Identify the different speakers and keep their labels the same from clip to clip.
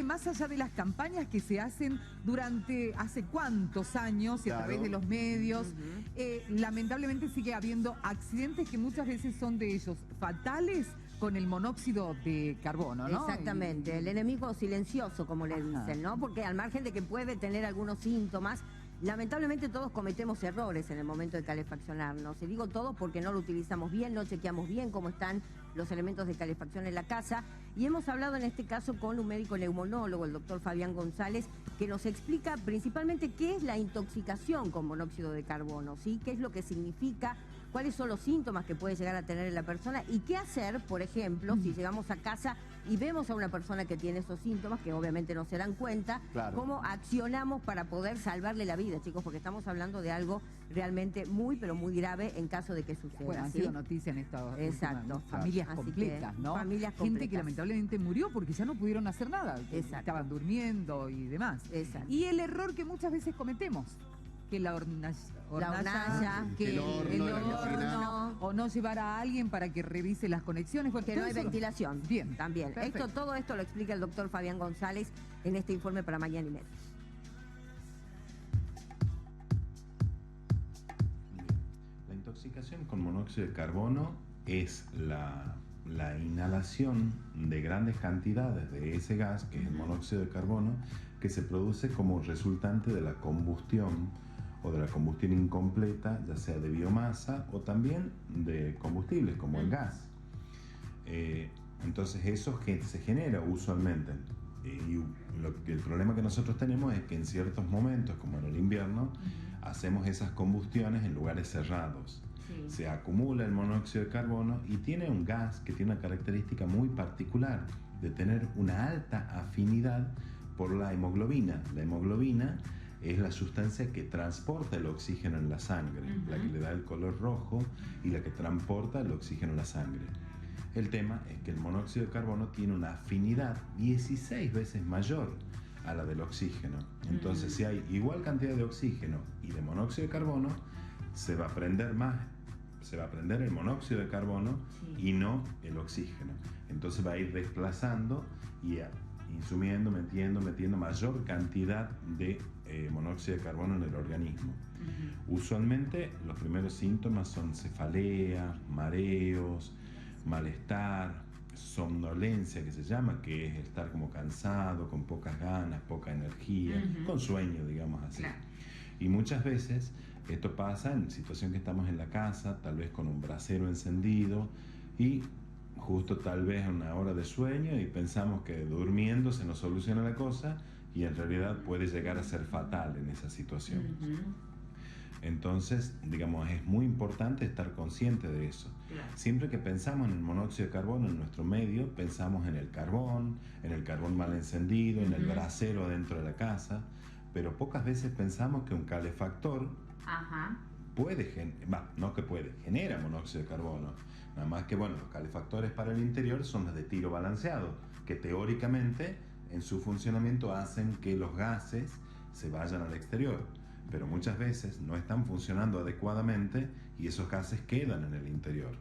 Speaker 1: Más allá de las campañas que se hacen durante hace cuántos años y a través de los medios, lamentablemente sigue habiendo accidentes que muchas veces son de ellos fatales con el monóxido de carbono, ¿no?
Speaker 2: Exactamente, el enemigo silencioso, como le dicen, ¿no? Porque al margen de que puede tener algunos síntomas, lamentablemente todos cometemos errores en el momento de calefaccionarnos. Y digo todos porque no lo utilizamos bien, no chequeamos bien cómo están los elementos de calefacción en la casa. Y hemos hablado en este caso con un médico neumonólogo, el doctor Fabián González, que nos explica principalmente qué es la intoxicación con monóxido de carbono, ¿sí? Qué es lo que significa, cuáles son los síntomas que puede llegar a tener en la persona y qué hacer, por ejemplo, si llegamos a casa y vemos a una persona que tiene esos síntomas, que obviamente no se dan cuenta, cómo accionamos para poder salvarle la vida, chicos, porque estamos hablando de algo realmente muy, pero muy grave en caso de que suceda.
Speaker 1: Bueno, han sido noticia en estas familias completas, ¿no?
Speaker 2: Familias completas.
Speaker 1: Gente que lamentablemente murió porque ya no pudieron hacer nada. Estaban durmiendo y demás. Y el error que muchas veces cometemos, que la hornalla, que el horno, o no llevar a alguien para que revise las conexiones. Bueno,
Speaker 2: que no hay ventilación.
Speaker 1: Bien.
Speaker 2: También. Todo esto lo explica el doctor Fabián González en este informe para Mañana y Media.
Speaker 3: La intoxicación con monóxido de carbono es la inhalación de grandes cantidades de ese gas, que es el monóxido de carbono, que se produce como resultante de la combustión o de la combustión incompleta, ya sea de biomasa o también de combustibles como el gas. Entonces eso se genera usualmente. Y el problema que nosotros tenemos es que en ciertos momentos, como en el invierno, hacemos esas combustiones en lugares cerrados. Se acumula el monóxido de carbono y tiene un gas que tiene una característica muy particular de tener una alta afinidad por la hemoglobina. La hemoglobina es la sustancia que transporta el oxígeno en la sangre, la que le da el color rojo y la que transporta el oxígeno en la sangre. El tema es que el monóxido de carbono tiene una afinidad 16 veces mayor a la del oxígeno. Entonces, si hay igual cantidad de oxígeno y de monóxido de carbono, se va a prender el monóxido de carbono y no el oxígeno. Entonces va a ir desplazando y insumiendo, metiendo mayor cantidad de monóxido de carbono en el organismo. Usualmente los primeros síntomas son cefalea, mareos, malestar, somnolencia, que se llama, que es estar como cansado, con pocas ganas, poca energía, con sueño, digamos así. Y muchas veces esto pasa en situación que estamos en la casa, tal vez con un brasero encendido y justo tal vez a una hora de sueño y pensamos que durmiendo se nos soluciona la cosa y en realidad puede llegar a ser fatal en esa situación. Entonces, digamos, es muy importante estar consciente de eso. Siempre que pensamos en el monóxido de carbono en nuestro medio, pensamos en el carbón mal encendido, en el brasero dentro de la casa, pero pocas veces pensamos que un calefactor genera monóxido de carbono. Nada más que, bueno, los calefactores para el interior son los de tiro balanceado, que teóricamente en su funcionamiento hacen que los gases se vayan al exterior, pero muchas veces no están funcionando adecuadamente y esos gases quedan en el interior.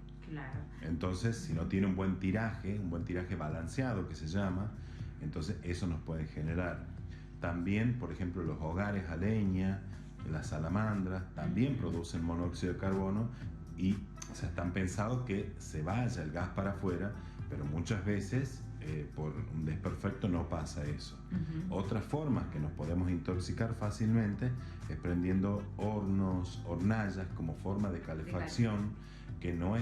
Speaker 3: Entonces, si no tiene un buen tiraje balanceado que se llama, entonces eso nos puede generar. También, por ejemplo, los hogares a leña, las salamandras, también producen monóxido de carbono y están pensados que se vaya el gas para afuera, pero muchas veces por un desperfecto no pasa eso. Otras formas que nos podemos intoxicar fácilmente es prendiendo hornallas como forma de calefacción, que no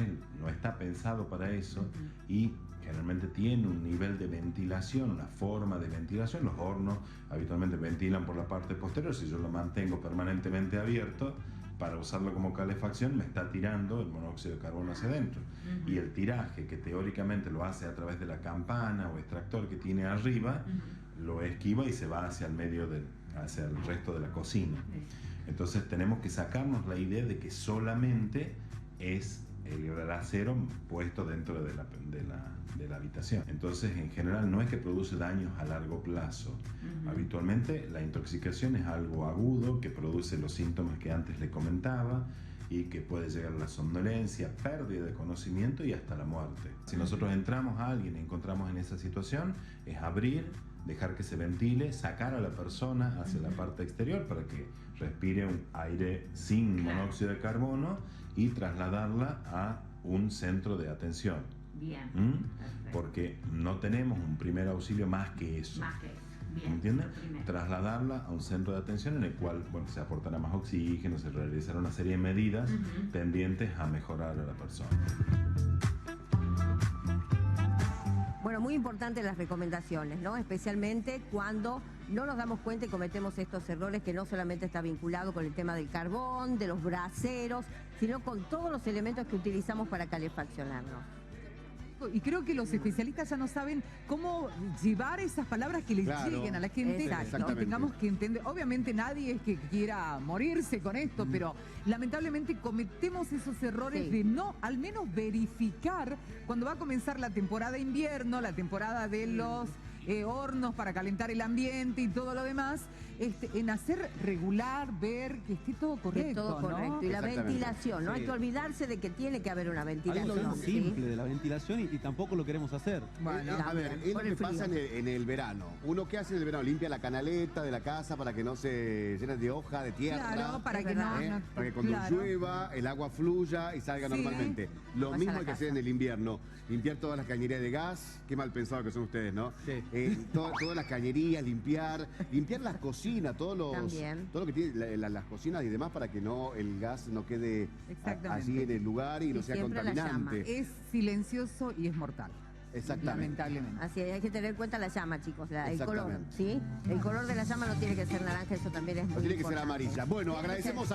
Speaker 3: está pensado para eso y generalmente tiene un nivel de ventilación, una forma de ventilación. Los hornos habitualmente ventilan por la parte posterior. Si yo lo mantengo permanentemente abierto para usarlo como calefacción, me está tirando el monóxido de carbono hacia adentro. Y el tiraje, que teóricamente lo hace a través de la campana o extractor que tiene arriba, lo esquiva y se va hacia hacia el resto de la cocina. Entonces tenemos que sacarnos la idea de que solamente es el brasero puesto dentro de la habitación. Entonces, en general, no es que produce daños a largo plazo. Habitualmente, la intoxicación es algo agudo que produce los síntomas que antes le comentaba y que puede llegar a la somnolencia, pérdida de conocimiento y hasta la muerte. Si nosotros entramos a alguien y encontramos en esa situación, es abrir, dejar que se ventile, sacar a la persona hacia la parte exterior para que respire un aire sin monóxido de carbono y trasladarla a un centro de atención.
Speaker 2: Bien.
Speaker 3: Porque no tenemos un primer auxilio más que eso.
Speaker 2: Más que eso. Bien.
Speaker 3: ¿Entiendes? Trasladarla a un centro de atención en el cual, bueno, se aportará más oxígeno, se realizará una serie de medidas tendientes a mejorar a la persona.
Speaker 2: Bueno, muy importantes las recomendaciones, ¿no? Especialmente cuando no nos damos cuenta y cometemos estos errores, que no solamente está vinculado con el tema del carbón, de los braseros, sino con todos los elementos que utilizamos para calefaccionarnos.
Speaker 1: Y creo que los especialistas ya no saben cómo llevar esas palabras que les lleguen a la gente y que tengamos que entender. Obviamente nadie es que quiera morirse con esto, pero lamentablemente cometemos esos errores de no al menos verificar cuando va a comenzar la temporada de invierno, la temporada de los hornos para calentar el ambiente y todo lo demás, en hacer regular, ver que esté todo correcto.
Speaker 2: Que todo correcto.
Speaker 1: ¿no?
Speaker 2: Y la ventilación, ¿no? Hay que olvidarse de que tiene que haber una ventilación.
Speaker 4: Hay lo simple de la ventilación y tampoco lo queremos hacer.
Speaker 5: Bueno, a ver, es lo que pasa en el verano. Uno, ¿qué hace en el verano? Limpia la canaleta de la casa para que no se llene de hoja, de tierra.
Speaker 1: Claro, para que
Speaker 5: para que cuando llueva el agua fluya y salga normalmente. Lo mismo hay que hacer en el invierno. Limpiar todas las cañerías de gas. Qué mal pensado que son ustedes, ¿no?
Speaker 4: Sí.
Speaker 5: Todas las cañerías, limpiar las cocinas, todo lo que tiene las cocinas y demás para que no el gas no quede allí en el lugar y no sea contaminante.
Speaker 1: Es silencioso y es mortal.
Speaker 5: Exactamente.
Speaker 1: Lamentablemente.
Speaker 2: Así hay que tener en cuenta la llama, chicos, el color, ¿sí? El color de la llama no tiene que ser naranja, eso también es muy importante.
Speaker 5: No tiene que ser amarilla. Bueno, agradecemos a